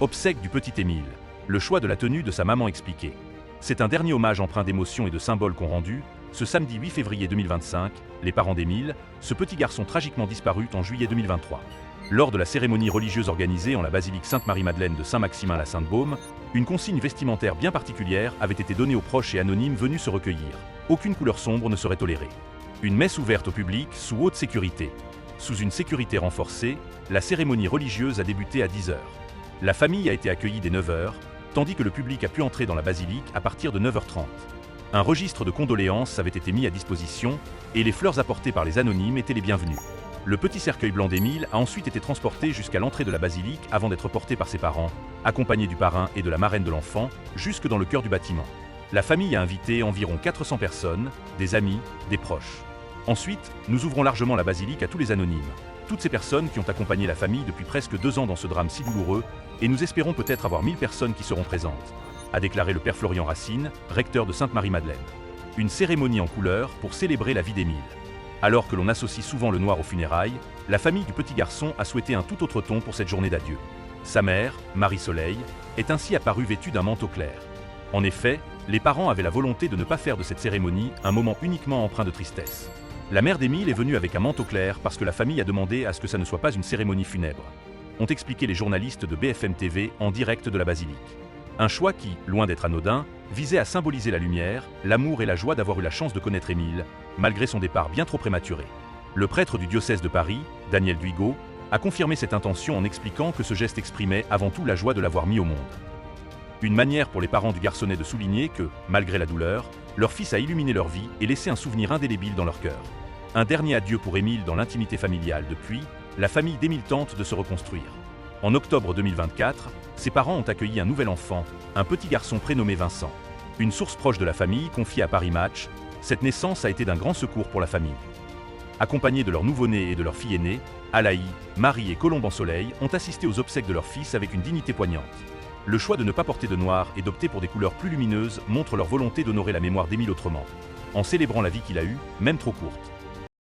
Obsèques du petit Émile. Le choix de la tenue de sa maman expliqué. C'est un dernier hommage empreint d'émotion et de symboles qu'ont rendu, ce samedi 8 février 2025, les parents d'Émile, ce petit garçon tragiquement disparu en juillet 2023. Lors de la cérémonie religieuse organisée en la basilique Sainte-Marie-Madeleine de Saint-Maximin-la-Sainte-Baume, une consigne vestimentaire bien particulière avait été donnée aux proches et anonymes venus se recueillir. Aucune couleur sombre ne serait tolérée. Une messe ouverte au public sous haute sécurité. Sous une sécurité renforcée, la cérémonie religieuse a débuté à 10h. La famille a été accueillie dès 9h, tandis que le public a pu entrer dans la basilique à partir de 9h30. Un registre de condoléances avait été mis à disposition et les fleurs apportées par les anonymes étaient les bienvenues. Le petit cercueil blanc d'Émile a ensuite été transporté jusqu'à l'entrée de la basilique avant d'être porté par ses parents, accompagné du parrain et de la marraine de l'enfant, jusque dans le cœur du bâtiment. La famille a invité environ 400 personnes, des amis, des proches. Ensuite, nous ouvrons largement la basilique à tous les anonymes. Toutes ces personnes qui ont accompagné la famille depuis presque 2 ans dans ce drame si douloureux, et nous espérons peut-être avoir 1000 personnes qui seront présentes, a déclaré le père Florian Racine, recteur de Sainte-Marie-Madeleine. Une cérémonie en couleur pour célébrer la vie d'Émile. Alors que l'on associe souvent le noir aux funérailles, la famille du petit garçon a souhaité un tout autre ton pour cette journée d'adieu. Sa mère, Marie-Soleil, est ainsi apparue vêtue d'un manteau clair. En effet, les parents avaient la volonté de ne pas faire de cette cérémonie un moment uniquement empreint de tristesse. La mère d'Émile est venue avec un manteau clair parce que la famille a demandé à ce que ça ne soit pas une cérémonie funèbre, ont expliqué les journalistes de BFM TV en direct de la basilique. Un choix qui, loin d'être anodin, visait à symboliser la lumière, l'amour et la joie d'avoir eu la chance de connaître Émile, malgré son départ bien trop prématuré. Le prêtre du diocèse de Paris, Daniel Duigot, a confirmé cette intention en expliquant que ce geste exprimait avant tout la joie de l'avoir mis au monde. Une manière pour les parents du garçonnet de souligner que, malgré la douleur, leur fils a illuminé leur vie et laissé un souvenir indélébile dans leur cœur. Un dernier adieu pour Émile dans l'intimité familiale depuis, la famille d'Émile tente de se reconstruire. En octobre 2024, ses parents ont accueilli un nouvel enfant, un petit garçon prénommé Vincent. Une source proche de la famille confie à Paris Match, cette naissance a été d'un grand secours pour la famille. Accompagnés de leur nouveau-né et de leur fille aînée, Alaï, Marie et Colombe en Soleil ont assisté aux obsèques de leur fils avec une dignité poignante. Le choix de ne pas porter de noir et d'opter pour des couleurs plus lumineuses montre leur volonté d'honorer la mémoire d'Émile autrement, en célébrant la vie qu'il a eue, même trop courte.